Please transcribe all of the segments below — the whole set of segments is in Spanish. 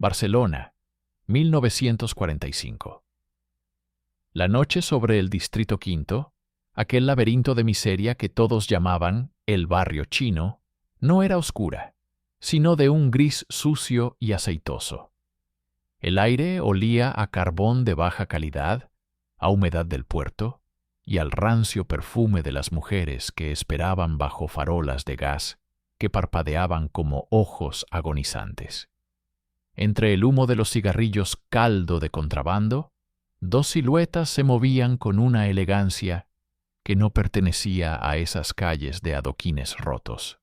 Barcelona, 1945. La noche sobre el Distrito Quinto, aquel laberinto de miseria que todos llamaban el barrio chino, no era oscura, sino de un gris sucio y aceitoso. El aire olía a carbón de baja calidad, a humedad del puerto y al rancio perfume de las mujeres que esperaban bajo farolas de gas que parpadeaban como ojos agonizantes. Entre el humo de los cigarrillos caldo de contrabando, dos siluetas se movían con una elegancia que no pertenecía a esas calles de adoquines rotos.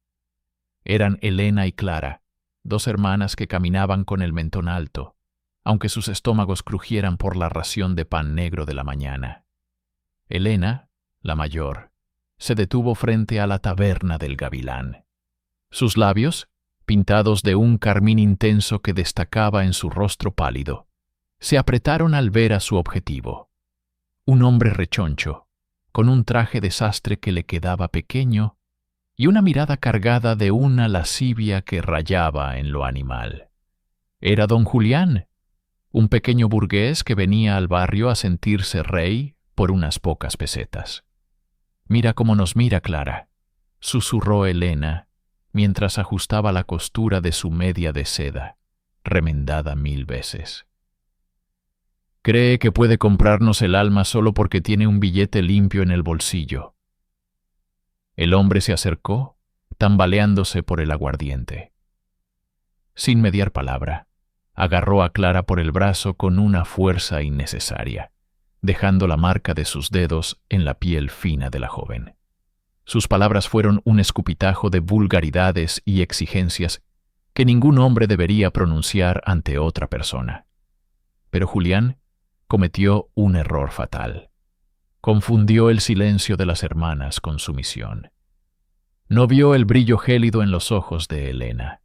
Eran Elena y Clara, dos hermanas que caminaban con el mentón alto, aunque sus estómagos crujieran por la ración de pan negro de la mañana. Elena, la mayor, se detuvo frente a la taberna del Gavilán. Sus labios, pintados de un carmín intenso que destacaba en su rostro pálido, se apretaron al ver a su objetivo. Un hombre rechoncho, con un traje de sastre que le quedaba pequeño y una mirada cargada de una lascivia que rayaba en lo animal. Era don Julián, un pequeño burgués que venía al barrio a sentirse rey por unas pocas pesetas. «Mira cómo nos mira, Clara», susurró Elena, mientras ajustaba la costura de su media de seda, remendada 1000 veces. «Cree que puede comprarnos el alma solo porque tiene un billete limpio en el bolsillo». El hombre se acercó, tambaleándose por el aguardiente. Sin mediar palabra, agarró a Clara por el brazo con una fuerza innecesaria, dejando la marca de sus dedos en la piel fina de la joven. Sus palabras fueron un escupitajo de vulgaridades y exigencias que ningún hombre debería pronunciar ante otra persona. Pero Julián cometió un error fatal. Confundió el silencio de las hermanas con sumisión. No vio el brillo gélido en los ojos de Elena,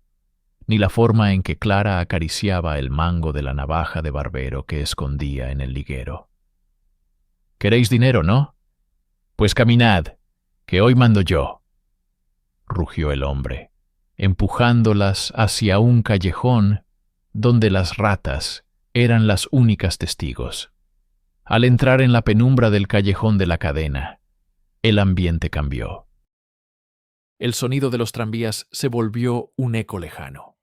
ni la forma en que Clara acariciaba el mango de la navaja de barbero que escondía en el liguero. «¿Queréis dinero, no? Pues caminad, que hoy mando yo», rugió el hombre, empujándolas hacia un callejón donde las ratas eran las únicas testigos. Al entrar en la penumbra del callejón de la cadena, el ambiente cambió. El sonido de los tranvías se volvió un eco lejano.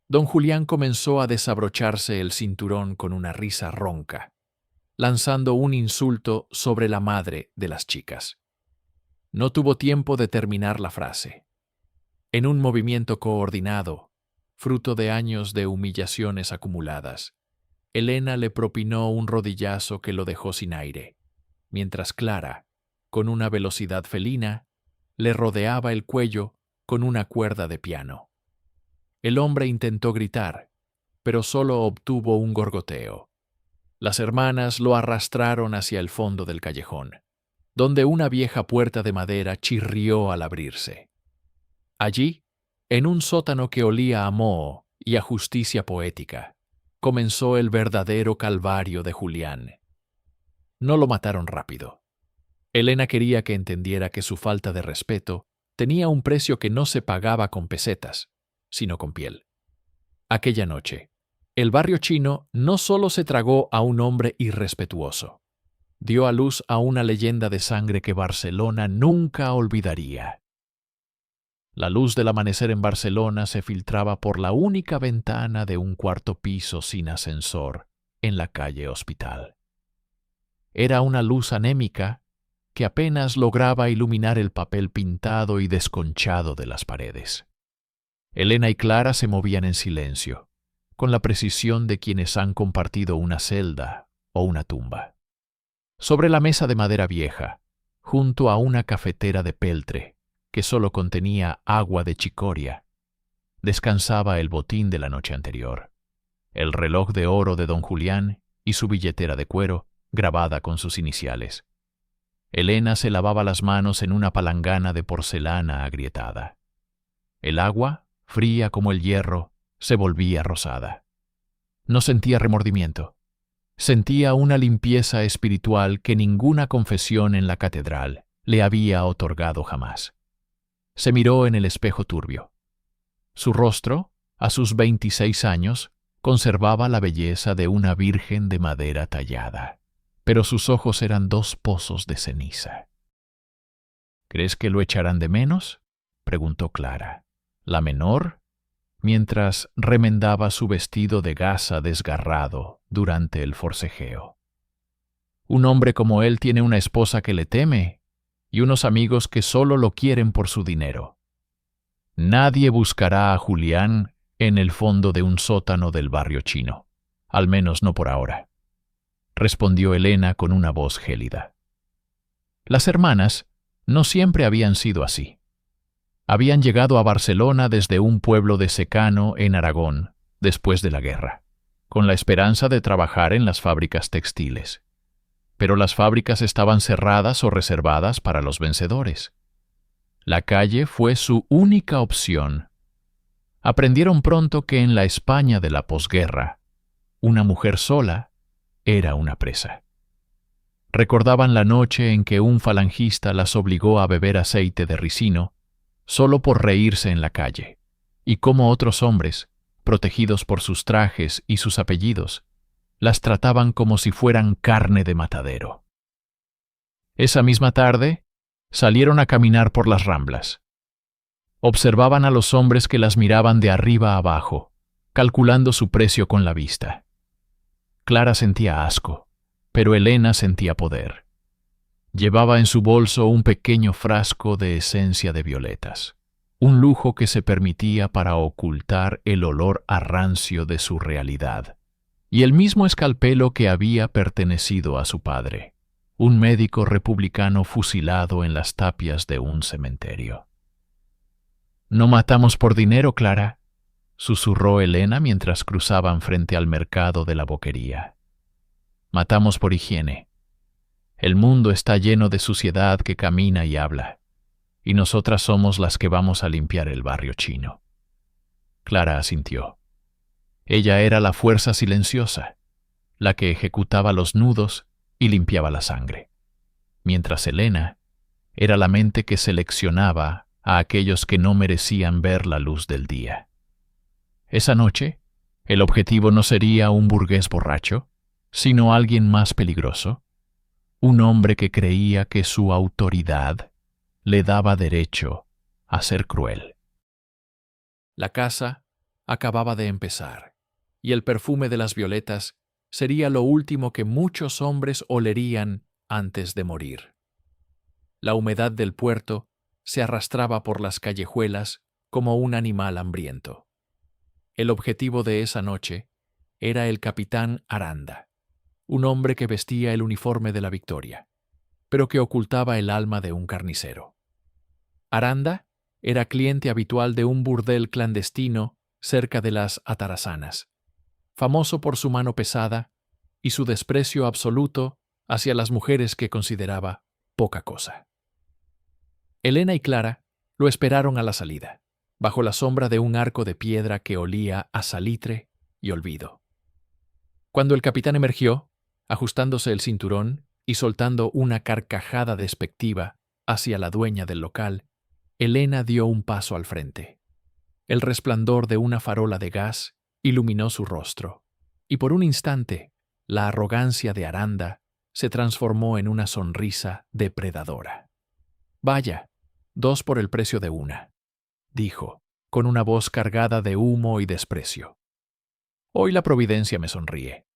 Don Julián comenzó a desabrocharse el cinturón con una risa ronca, lanzando un insulto sobre la madre de las chicas. No tuvo tiempo de terminar la frase. En un movimiento coordinado, fruto de años de humillaciones acumuladas, Elena le propinó un rodillazo que lo dejó sin aire, mientras Clara, con una velocidad felina, le rodeaba el cuello con una cuerda de piano. El hombre intentó gritar, pero solo obtuvo un gorgoteo. Las hermanas lo arrastraron hacia el fondo del callejón, donde una vieja puerta de madera chirrió al abrirse. Allí, en un sótano que olía a moho y a justicia poética, comenzó el verdadero calvario de Julián. No lo mataron rápido. Elena quería que entendiera que su falta de respeto tenía un precio que no se pagaba con pesetas, sino con piel. Aquella noche, el barrio chino no solo se tragó a un hombre irrespetuoso, dio a luz a una leyenda de sangre que Barcelona nunca olvidaría. La luz del amanecer en Barcelona se filtraba por la única ventana de un cuarto piso sin ascensor en la calle Hospital. Era una luz anémica que apenas lograba iluminar el papel pintado y desconchado de las paredes. Elena y Clara se movían en silencio, con la precisión de quienes han compartido una celda o una tumba. Sobre la mesa de madera vieja, junto a una cafetera de peltre, que solo contenía agua de chicoria, descansaba el botín de la noche anterior, el reloj de oro de don Julián y su billetera de cuero grabada con sus iniciales. Elena se lavaba las manos en una palangana de porcelana agrietada. El agua, fría como el hierro, se volvía rosada. No sentía remordimiento. Sentía una limpieza espiritual que ninguna confesión en la catedral le había otorgado jamás. Se miró en el espejo turbio. Su rostro, a sus 26 años, conservaba la belleza de una virgen de madera tallada, pero sus ojos eran dos pozos de ceniza. ¿Crees que lo echarán de menos?, preguntó Clara, la menor, mientras remendaba su vestido de gasa desgarrado durante el forcejeo. Un hombre como él tiene una esposa que le teme y unos amigos que solo lo quieren por su dinero. Nadie buscará a Julián en el fondo de un sótano del barrio chino, al menos no por ahora, respondió Elena con una voz gélida. Las hermanas no siempre habían sido así. Habían llegado a Barcelona desde un pueblo de secano en Aragón, después de la guerra, con la esperanza de trabajar en las fábricas textiles. Pero las fábricas estaban cerradas o reservadas para los vencedores. La calle fue su única opción. Aprendieron pronto que en la España de la posguerra, una mujer sola era una presa. Recordaban la noche en que un falangista las obligó a beber aceite de ricino solo por reírse en la calle, y cómo otros hombres, protegidos por sus trajes y sus apellidos, las trataban como si fueran carne de matadero. Esa misma tarde, salieron a caminar por las Ramblas. Observaban a los hombres que las miraban de arriba a abajo, calculando su precio con la vista. Clara sentía asco, pero Elena sentía poder. Llevaba en su bolso un pequeño frasco de esencia de violetas, un lujo que se permitía para ocultar el olor a rancio de su realidad, y el mismo escalpelo que había pertenecido a su padre, un médico republicano fusilado en las tapias de un cementerio. «No matamos por dinero, Clara», susurró Elena mientras cruzaban frente al mercado de la Boquería. «Matamos por higiene. El mundo está lleno de suciedad que camina y habla, y nosotras somos las que vamos a limpiar el barrio chino». Clara asintió. Ella era la fuerza silenciosa, la que ejecutaba los nudos y limpiaba la sangre, mientras Elena era la mente que seleccionaba a aquellos que no merecían ver la luz del día. Esa noche, el objetivo no sería un burgués borracho, sino alguien más peligroso, un hombre que creía que su autoridad le daba derecho a ser cruel. La casa acababa de empezar, y el perfume de las violetas sería lo último que muchos hombres olerían antes de morir. La humedad del puerto se arrastraba por las callejuelas como un animal hambriento. El objetivo de esa noche era el capitán Aranda, un hombre que vestía el uniforme de la Victoria, pero que ocultaba el alma de un carnicero. Aranda era cliente habitual de un burdel clandestino cerca de las Atarazanas, famoso por su mano pesada y su desprecio absoluto hacia las mujeres que consideraba poca cosa. Elena y Clara lo esperaron a la salida, bajo la sombra de un arco de piedra que olía a salitre y olvido. Cuando el capitán emergió, ajustándose el cinturón y soltando una carcajada despectiva hacia la dueña del local, Elena dio un paso al frente. El resplandor de una farola de gas iluminó su rostro, y por un instante, la arrogancia de Aranda se transformó en una sonrisa depredadora. «Vaya, 2 por el precio de una», dijo, con una voz cargada de humo y desprecio. «Hoy la providencia me sonríe.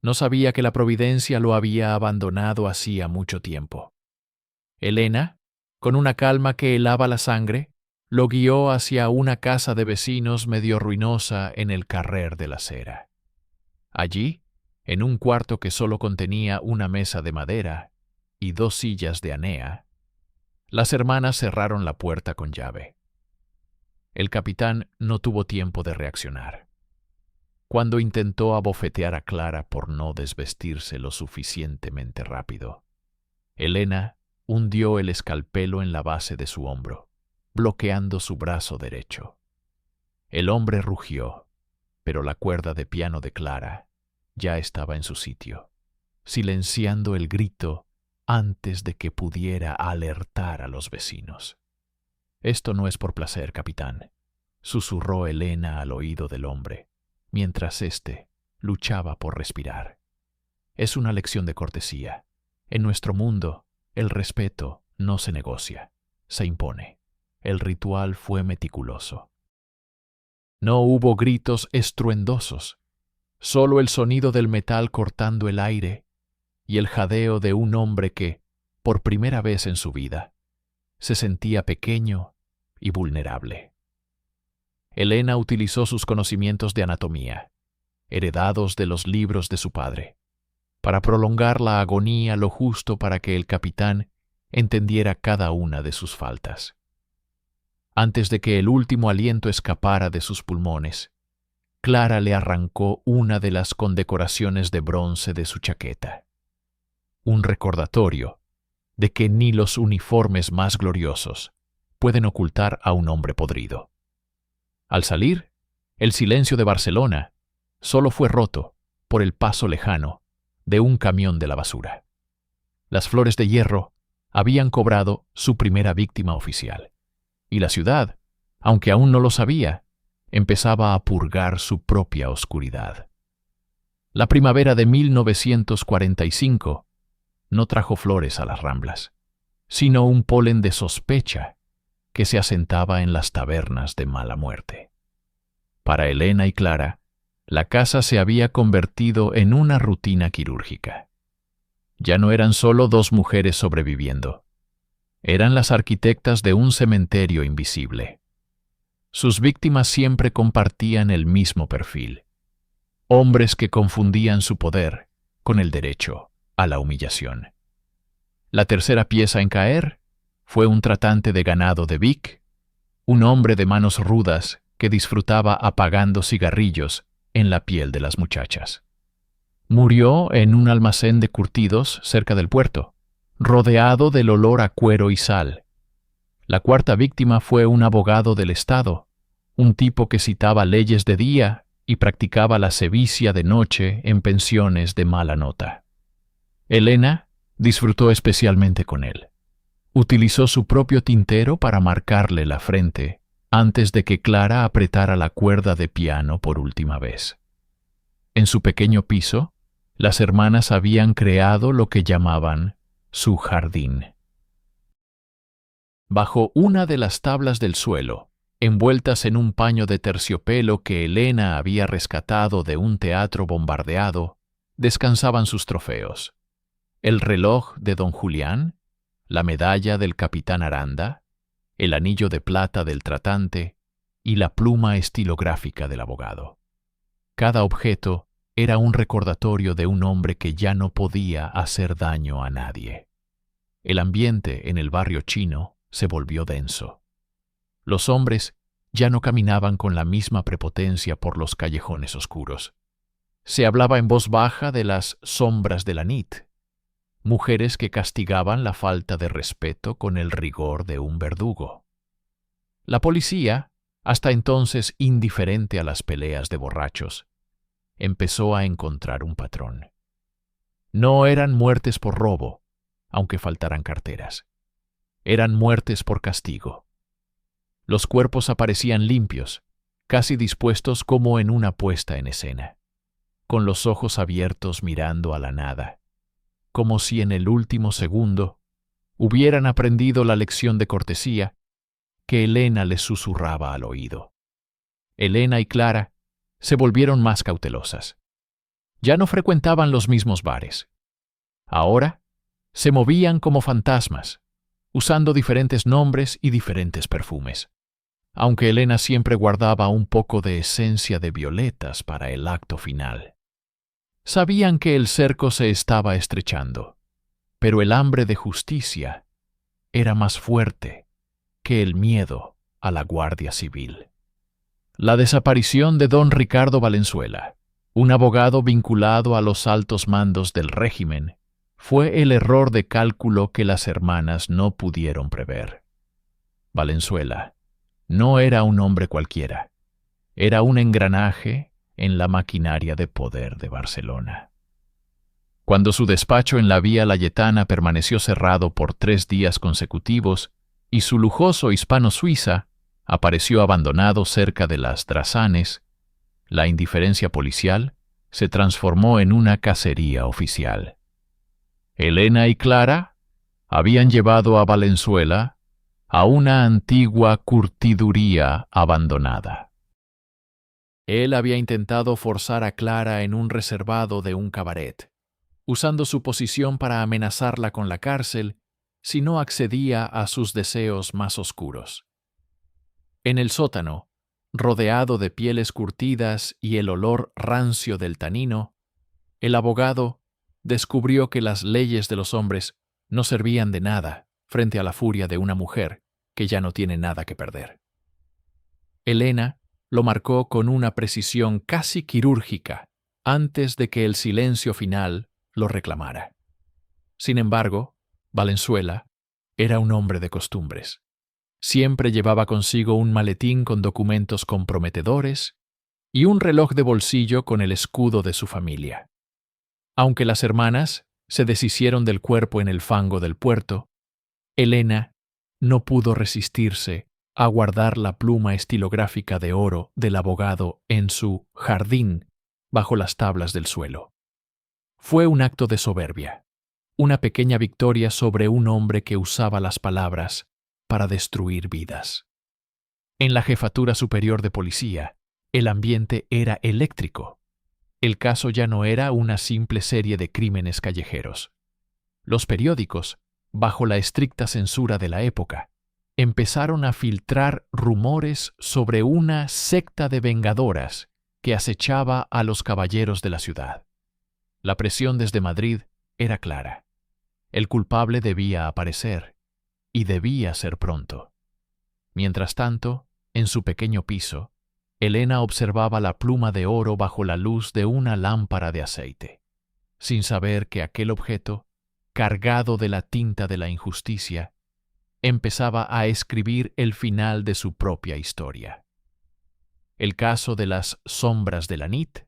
No sabía que la providencia lo había abandonado hacía mucho tiempo». Elena, con una calma que helaba la sangre, lo guió hacia una casa de vecinos medio ruinosa en el carrer de la Cera. Allí, en un cuarto que solo contenía una mesa de madera y 2 sillas de anea, las hermanas cerraron la puerta con llave. El capitán no tuvo tiempo de reaccionar. Cuando intentó abofetear a Clara por no desvestirse lo suficientemente rápido, Elena hundió el escalpelo en la base de su hombro, bloqueando su brazo derecho. El hombre rugió, pero la cuerda de piano de Clara ya estaba en su sitio, silenciando el grito antes de que pudiera alertar a los vecinos. «Esto no es por placer, capitán», susurró Elena al oído del hombre, mientras éste luchaba por respirar. Es una lección de cortesía. En nuestro mundo, el respeto no se negocia, se impone. El ritual fue meticuloso. No hubo gritos estruendosos, solo el sonido del metal cortando el aire y el jadeo de un hombre que, por primera vez en su vida, se sentía pequeño y vulnerable. Elena utilizó sus conocimientos de anatomía, heredados de los libros de su padre, para prolongar la agonía lo justo para que el capitán entendiera cada una de sus faltas. Antes de que el último aliento escapara de sus pulmones, Clara le arrancó una de las condecoraciones de bronce de su chaqueta. Un recordatorio de que ni los uniformes más gloriosos pueden ocultar a un hombre podrido. Al salir, el silencio de Barcelona solo fue roto por el paso lejano de un camión de la basura. Las flores de hierro habían cobrado su primera víctima oficial, y la ciudad, aunque aún no lo sabía, empezaba a purgar su propia oscuridad. La primavera de 1945 no trajo flores a las Ramblas, sino un polen de sospecha que se asentaba en las tabernas de mala muerte. Para Elena y Clara, la casa se había convertido en una rutina quirúrgica. Ya no eran solo dos mujeres sobreviviendo. Eran las arquitectas de un cementerio invisible. Sus víctimas siempre compartían el mismo perfil. Hombres que confundían su poder con el derecho a la humillación. La tercera pieza en caer fue un tratante de ganado de Vic, un hombre de manos rudas que disfrutaba apagando cigarrillos en la piel de las muchachas. Murió en un almacén de curtidos cerca del puerto, rodeado del olor a cuero y sal. La cuarta víctima fue un abogado del Estado, un tipo que citaba leyes de día y practicaba la sevicia de noche en pensiones de mala nota. Elena disfrutó especialmente con él. Utilizó su propio tintero para marcarle la frente antes de que Clara apretara la cuerda de piano por última vez. En su pequeño piso, las hermanas habían creado lo que llamaban su jardín. Bajo una de las tablas del suelo, envueltas en un paño de terciopelo que Elena había rescatado de un teatro bombardeado, descansaban sus trofeos: el reloj de don Julián, la medalla del capitán Aranda, el anillo de plata del tratante y la pluma estilográfica del abogado. Cada objeto era un recordatorio de un hombre que ya no podía hacer daño a nadie. El ambiente en el barrio chino se volvió denso. Los hombres ya no caminaban con la misma prepotencia por los callejones oscuros. Se hablaba en voz baja de las sombras de la nit, mujeres que castigaban la falta de respeto con el rigor de un verdugo. La policía, hasta entonces indiferente a las peleas de borrachos, empezó a encontrar un patrón. No eran muertes por robo, aunque faltaran carteras. Eran muertes por castigo. Los cuerpos aparecían limpios, casi dispuestos como en una puesta en escena, con los ojos abiertos mirando a la nada, como si en el último segundo hubieran aprendido la lección de cortesía que Elena les susurraba al oído. Elena y Clara se volvieron más cautelosas. Ya no frecuentaban los mismos bares. Ahora se movían como fantasmas, usando diferentes nombres y diferentes perfumes, aunque Elena siempre guardaba un poco de esencia de violetas para el acto final. Sabían que el cerco se estaba estrechando, pero el hambre de justicia era más fuerte que el miedo a la Guardia Civil. La desaparición de don Ricardo Valenzuela, un abogado vinculado a los altos mandos del régimen, fue el error de cálculo que las hermanas no pudieron prever. Valenzuela no era un hombre cualquiera, era un engranaje en la maquinaria de poder de Barcelona. Cuando su despacho en la Vía Layetana permaneció cerrado por 3 días consecutivos y su lujoso hispano-suiza apareció abandonado cerca de las Drasanes, La indiferencia policial se transformó en una cacería oficial. Elena y Clara habían llevado a Valenzuela a una antigua curtiduría abandonada. Él había intentado forzar a Clara en un reservado de un cabaret, usando su posición para amenazarla con la cárcel si no accedía a sus deseos más oscuros. En el sótano, rodeado de pieles curtidas y el olor rancio del tanino, el abogado descubrió que las leyes de los hombres no servían de nada frente a la furia de una mujer que ya no tiene nada que perder. Elena lo marcó con una precisión casi quirúrgica antes de que el silencio final lo reclamara. Sin embargo, Valenzuela era un hombre de costumbres. Siempre llevaba consigo un maletín con documentos comprometedores y un reloj de bolsillo con el escudo de su familia. Aunque las hermanas se deshicieron del cuerpo en el fango del puerto, Elena no pudo resistirse a guardar la pluma estilográfica de oro del abogado en su jardín bajo las tablas del suelo. Fue un acto de soberbia, una pequeña victoria sobre un hombre que usaba las palabras para destruir vidas. En la jefatura superior de policía, el ambiente era eléctrico. El caso ya no era una simple serie de crímenes callejeros. Los periódicos, bajo la estricta censura de la época, empezaron a filtrar rumores sobre una secta de vengadoras que acechaba a los caballeros de la ciudad. La presión desde Madrid era clara. El culpable debía aparecer, y debía ser pronto. Mientras tanto, en su pequeño piso, Elena observaba la pluma de oro bajo la luz de una lámpara de aceite, sin saber que aquel objeto, cargado de la tinta de la injusticia, empezaba a escribir el final de su propia historia. El caso de las sombras de la nit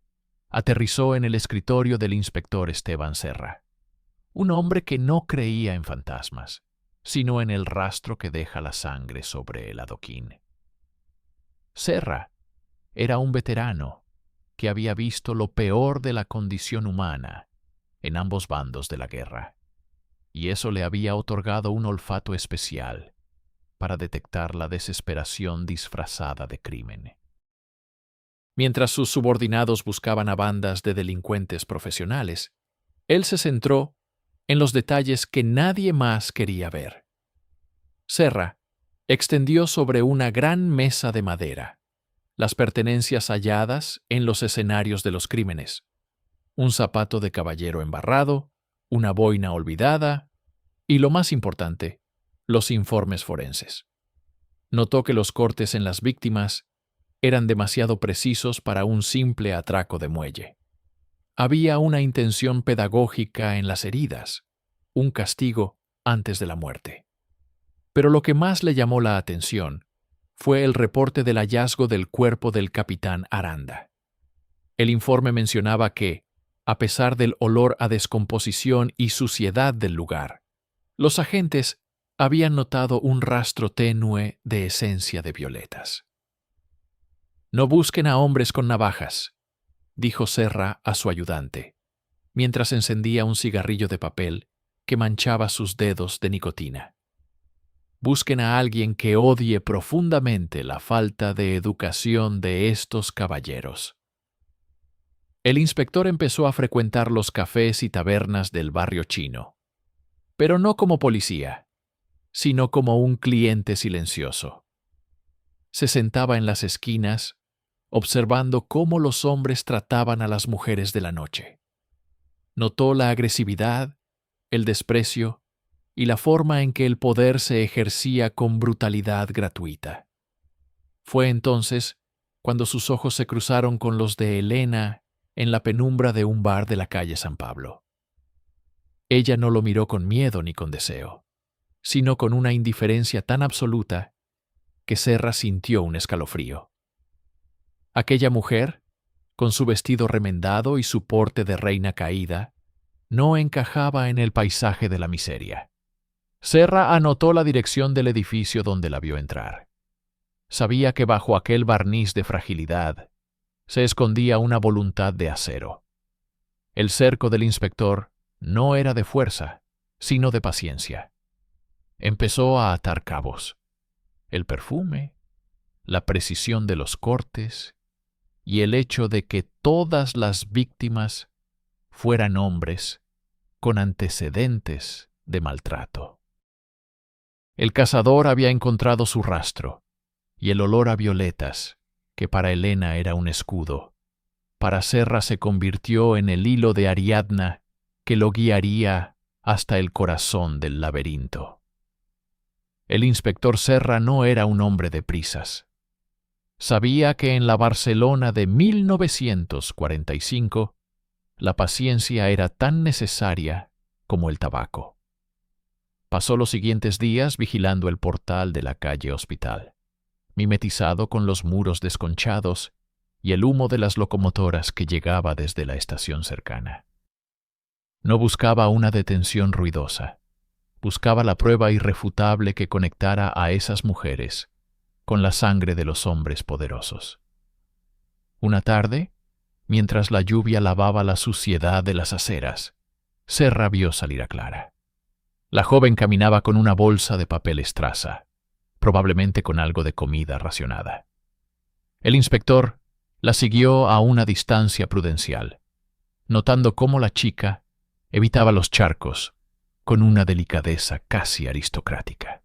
aterrizó en el escritorio del inspector Esteban Serra, un hombre que no creía en fantasmas, sino en el rastro que deja la sangre sobre el adoquín. Serra era un veterano que había visto lo peor de la condición humana en ambos bandos de la guerra, y eso le había otorgado un olfato especial para detectar la desesperación disfrazada de crimen. Mientras sus subordinados buscaban a bandas de delincuentes profesionales, él se centró en los detalles que nadie más quería ver. Serra extendió sobre una gran mesa de madera las pertenencias halladas en los escenarios de los crímenes: un zapato de caballero embarrado, una boina olvidada y, lo más importante, los informes forenses. Notó que los cortes en las víctimas eran demasiado precisos para un simple atraco de muelle. Había una intención pedagógica en las heridas, un castigo antes de la muerte. Pero lo que más le llamó la atención fue el reporte del hallazgo del cuerpo del capitán Aranda. El informe mencionaba que, a pesar del olor a descomposición y suciedad del lugar, los agentes habían notado un rastro tenue de esencia de violetas. «No busquen a hombres con navajas», dijo Serra a su ayudante, mientras encendía un cigarrillo de papel que manchaba sus dedos de nicotina. «Busquen a alguien que odie profundamente la falta de educación de estos caballeros». El inspector empezó a frecuentar los cafés y tabernas del barrio chino, pero no como policía, sino como un cliente silencioso. Se sentaba en las esquinas, observando cómo los hombres trataban a las mujeres de la noche. Notó la agresividad, el desprecio y la forma en que el poder se ejercía con brutalidad gratuita. Fue entonces cuando sus ojos se cruzaron con los de Elena en la penumbra de un bar de la calle San Pablo. Ella no lo miró con miedo ni con deseo, sino con una indiferencia tan absoluta que Serra sintió un escalofrío. Aquella mujer, con su vestido remendado y su porte de reina caída, no encajaba en el paisaje de la miseria. Serra anotó la dirección del edificio donde la vio entrar. Sabía que bajo aquel barniz de fragilidad se escondía una voluntad de acero. El cerco del inspector no era de fuerza, sino de paciencia. Empezó a atar cabos. El perfume, la precisión de los cortes y el hecho de que todas las víctimas fueran hombres con antecedentes de maltrato. El cazador había encontrado su rastro, y el olor a violetas, que para Elena era un escudo, para Serra se convirtió en el hilo de Ariadna que lo guiaría hasta el corazón del laberinto. El inspector Serra no era un hombre de prisas. Sabía que en la Barcelona de 1945 la paciencia era tan necesaria como el tabaco. Pasó los siguientes días vigilando el portal de la calle Hospital, mimetizado con los muros desconchados y el humo de las locomotoras que llegaba desde la estación cercana. No buscaba una detención ruidosa. Buscaba la prueba irrefutable que conectara a esas mujeres con la sangre de los hombres poderosos. Una tarde, mientras la lluvia lavaba la suciedad de las aceras, Serra vio salir a Clara. La joven caminaba con una bolsa de papel estraza, probablemente con algo de comida racionada. El inspector la siguió a una distancia prudencial, notando cómo la chica evitaba los charcos con una delicadeza casi aristocrática.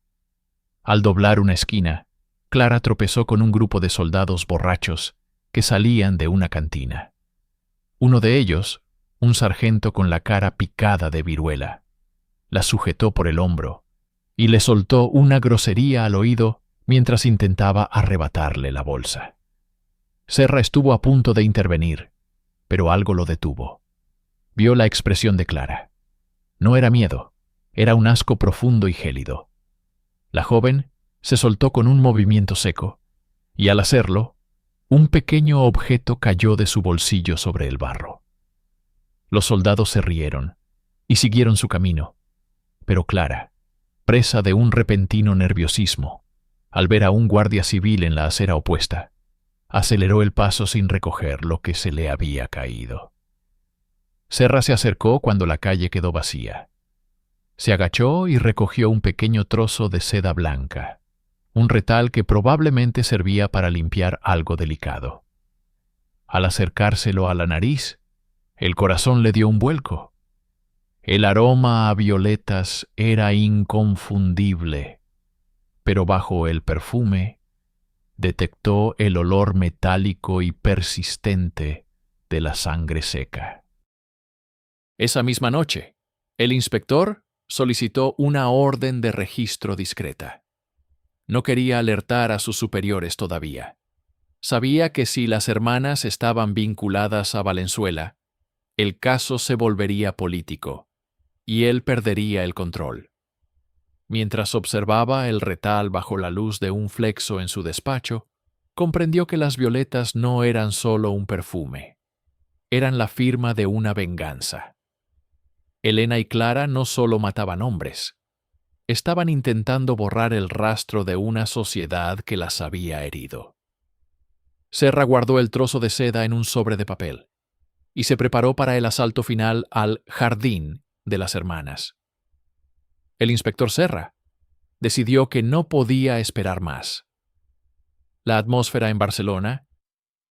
Al doblar una esquina, Clara tropezó con un grupo de soldados borrachos que salían de una cantina. Uno de ellos, un sargento con la cara picada de viruela, la sujetó por el hombro y le soltó una grosería al oído mientras intentaba arrebatarle la bolsa. Serra estuvo a punto de intervenir, pero algo lo detuvo. Vio la expresión de Clara. No era miedo, era un asco profundo y gélido. La joven se soltó con un movimiento seco, y al hacerlo, un pequeño objeto cayó de su bolsillo sobre el barro. Los soldados se rieron y siguieron su camino, pero Clara, presa de un repentino nerviosismo, al ver a un guardia civil en la acera opuesta, aceleró el paso sin recoger lo que se le había caído. Serra se acercó cuando la calle quedó vacía. Se agachó y recogió un pequeño trozo de seda blanca, un retal que probablemente servía para limpiar algo delicado. Al acercárselo a la nariz, el corazón le dio un vuelco. El aroma a violetas era inconfundible, pero bajo el perfume detectó el olor metálico y persistente de la sangre seca. Esa misma noche, el inspector solicitó una orden de registro discreta. No quería alertar a sus superiores todavía. Sabía que si las hermanas estaban vinculadas a Valenzuela, el caso se volvería político, y él perdería el control. Mientras observaba el retal bajo la luz de un flexo en su despacho, comprendió que las violetas no eran solo un perfume, eran la firma de una venganza. Elena y Clara no solo mataban hombres, estaban intentando borrar el rastro de una sociedad que las había herido. Serra guardó el trozo de seda en un sobre de papel y se preparó para el asalto final al jardín de las hermanas. El inspector Serra decidió que no podía esperar más. La atmósfera en Barcelona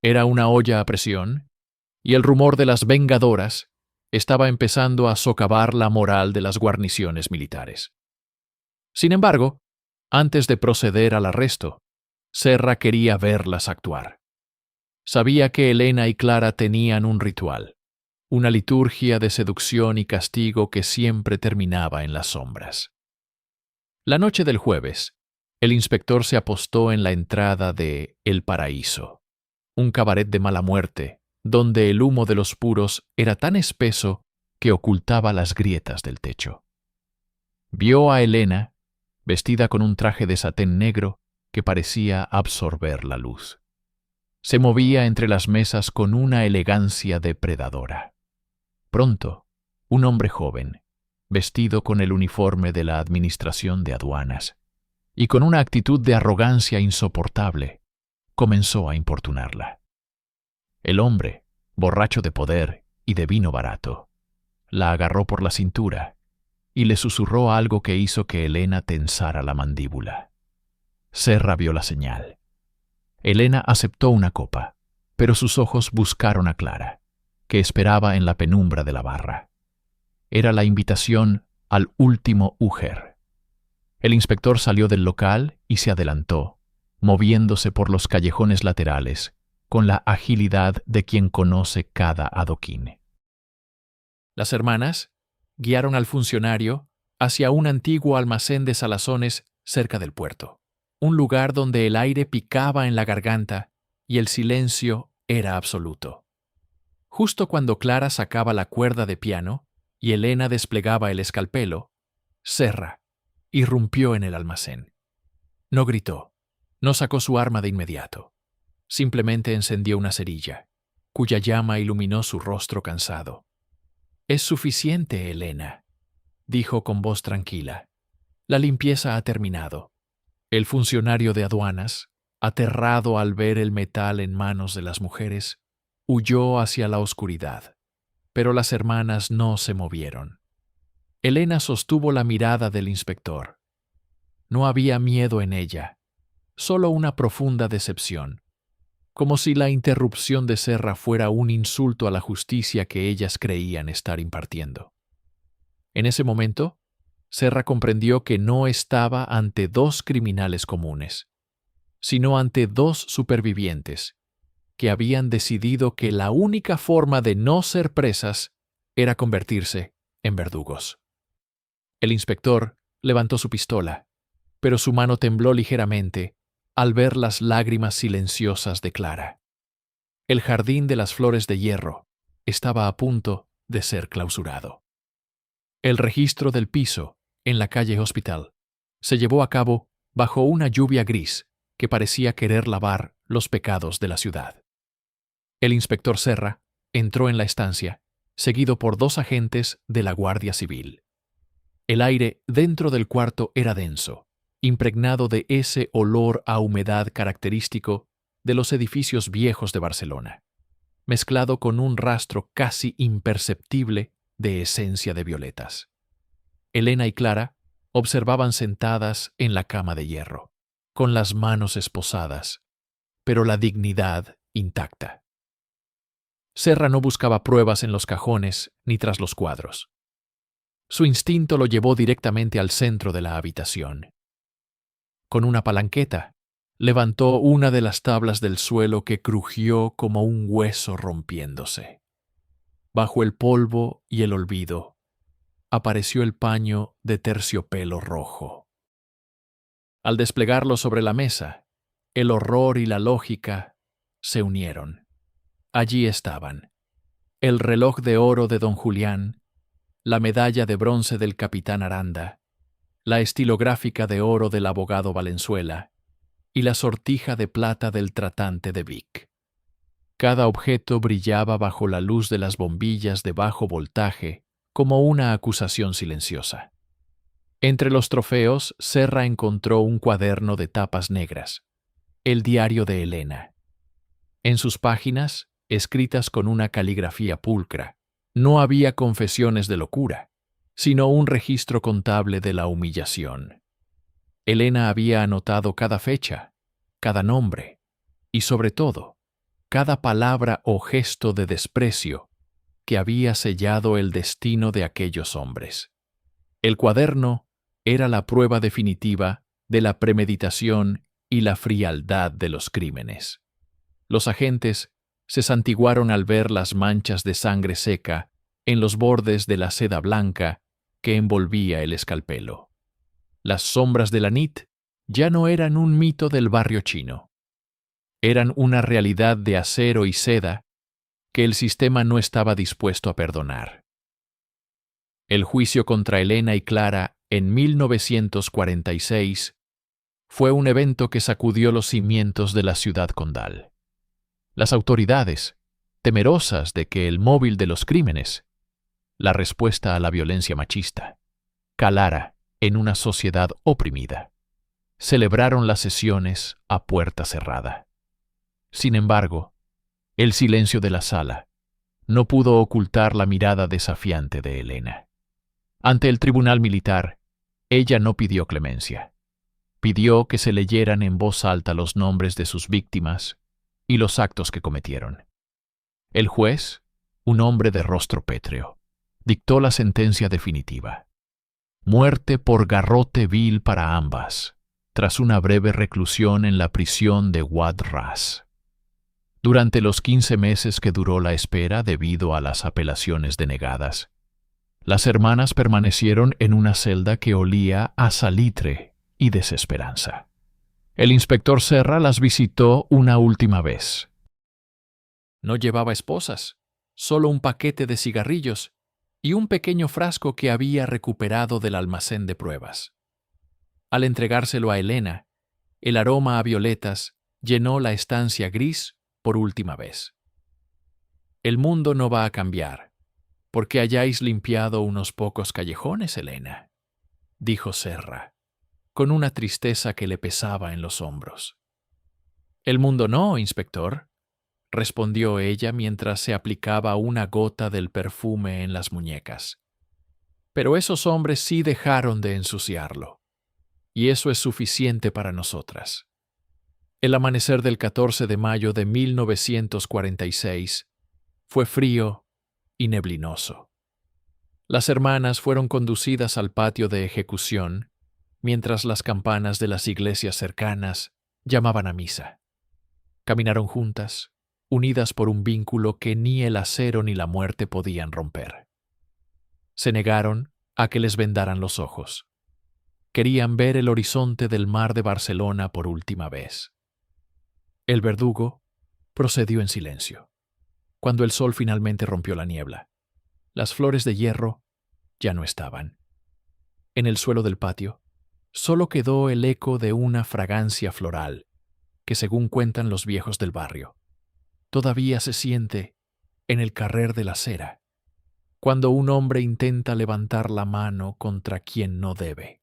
era una olla a presión y el rumor de las vengadoras estaba empezando a socavar la moral de las guarniciones militares. Sin embargo, antes de proceder al arresto, Serra quería verlas actuar. Sabía que Elena y Clara tenían un ritual, una liturgia de seducción y castigo que siempre terminaba en las sombras. La noche del jueves, el inspector se apostó en la entrada de El Paraíso, un cabaret de mala muerte, donde el humo de los puros era tan espeso que ocultaba las grietas del techo. Vio a Elena, vestida con un traje de satén negro que parecía absorber la luz. Se movía entre las mesas con una elegancia depredadora. Pronto, un hombre joven, vestido con el uniforme de la Administración de Aduanas y con una actitud de arrogancia insoportable, comenzó a importunarla. El hombre, borracho de poder y de vino barato, la agarró por la cintura y le susurró algo que hizo que Elena tensara la mandíbula. Serra vio la señal. Elena aceptó una copa, pero sus ojos buscaron a Clara, que esperaba en la penumbra de la barra. Era la invitación al último Ujer. El inspector salió del local y se adelantó, moviéndose por los callejones laterales, con la agilidad de quien conoce cada adoquín. Las hermanas guiaron al funcionario hacia un antiguo almacén de salazones cerca del puerto, un lugar donde el aire picaba en la garganta y el silencio era absoluto. Justo cuando Clara sacaba la cuerda de piano y Elena desplegaba el escalpelo, Serra irrumpió en el almacén. No gritó, no sacó su arma de inmediato. Simplemente encendió una cerilla, cuya llama iluminó su rostro cansado. «Es suficiente, Elena», dijo con voz tranquila. «La limpieza ha terminado». El funcionario de aduanas, aterrado al ver el metal en manos de las mujeres, huyó hacia la oscuridad, pero las hermanas no se movieron. Elena sostuvo la mirada del inspector. No había miedo en ella, solo una profunda decepción, como si la interrupción de Serra fuera un insulto a la justicia que ellas creían estar impartiendo. En ese momento, Serra comprendió que no estaba ante dos criminales comunes, sino ante dos supervivientes que habían decidido que la única forma de no ser presas era convertirse en verdugos. El inspector levantó su pistola, pero su mano tembló ligeramente al ver las lágrimas silenciosas de Clara. El jardín de las flores de hierro estaba a punto de ser clausurado. El registro del piso en la calle Hospital se llevó a cabo bajo una lluvia gris que parecía querer lavar los pecados de la ciudad. El inspector Serra entró en la estancia, seguido por dos agentes de la Guardia Civil. El aire dentro del cuarto era denso, impregnado de ese olor a humedad característico de los edificios viejos de Barcelona, mezclado con un rastro casi imperceptible de esencia de violetas. Elena y Clara observaban sentadas en la cama de hierro, con las manos esposadas, pero la dignidad intacta. Serra no buscaba pruebas en los cajones ni tras los cuadros. Su instinto lo llevó directamente al centro de la habitación. Con una palanqueta, levantó una de las tablas del suelo que crujió como un hueso rompiéndose. Bajo el polvo y el olvido, apareció el paño de terciopelo rojo. Al desplegarlo sobre la mesa, el horror y la lógica se unieron. Allí estaban: el reloj de oro de don Julián, la medalla de bronce del capitán Aranda, la estilográfica de oro del abogado Valenzuela y la sortija de plata del tratante de Vic. Cada objeto brillaba bajo la luz de las bombillas de bajo voltaje como una acusación silenciosa. Entre los trofeos, Serra encontró un cuaderno de tapas negras, el diario de Elena. En sus páginas, escritas con una caligrafía pulcra, no había confesiones de locura, sino un registro contable de la humillación. Elena había anotado cada fecha, cada nombre y, sobre todo, cada palabra o gesto de desprecio que había sellado el destino de aquellos hombres. El cuaderno era la prueba definitiva de la premeditación y la frialdad de los crímenes. Los agentes se santiguaron al ver las manchas de sangre seca en los bordes de la seda blanca que envolvía el escalpelo. Las sombras de la nit ya no eran un mito del barrio chino. Eran una realidad de acero y seda que el sistema no estaba dispuesto a perdonar. El juicio contra Elena y Clara en 1946 fue un evento que sacudió los cimientos de la ciudad condal. Las autoridades, temerosas de que el móvil de los crímenes, la respuesta a la violencia machista, calara en una sociedad oprimida, celebraron las sesiones a puerta cerrada. Sin embargo, El silencio de la sala no pudo ocultar la mirada desafiante de Elena. Ante el tribunal militar, ella no pidió clemencia. Pidió que se leyeran en voz alta los nombres de sus víctimas y los actos que cometieron. El juez, un hombre de rostro pétreo, dictó la sentencia definitiva. Muerte por garrote vil para ambas, tras una breve reclusión en la prisión de Wad Ras. Durante los 15 meses que duró la espera debido a las apelaciones denegadas, las hermanas permanecieron en una celda que olía a salitre y desesperanza. El inspector Serra las visitó una última vez. No llevaba esposas, solo un paquete de cigarrillos y un pequeño frasco que había recuperado del almacén de pruebas. Al entregárselo a Elena, el aroma a violetas llenó la estancia gris por última vez. El mundo no va a cambiar, porque hayáis limpiado unos pocos callejones, Elena, dijo Serra, con una tristeza que le pesaba en los hombros. El mundo no, inspector, respondió ella mientras se aplicaba una gota del perfume en las muñecas. Pero esos hombres sí dejaron de ensuciarlo, y eso es suficiente para nosotras. El amanecer del 14 de mayo de 1946 fue frío y neblinoso. Las hermanas fueron conducidas al patio de ejecución, mientras las campanas de las iglesias cercanas llamaban a misa. Caminaron juntas, unidas por un vínculo que ni el acero ni la muerte podían romper. Se negaron a que les vendaran los ojos. Querían ver el horizonte del mar de Barcelona por última vez. El verdugo procedió en silencio. Cuando el sol finalmente rompió la niebla, las flores de hierro ya no estaban. En el suelo del patio solo quedó el eco de una fragancia floral que, según cuentan los viejos del barrio, todavía se siente en el carrer de la Cera, cuando un hombre intenta levantar la mano contra quien no debe.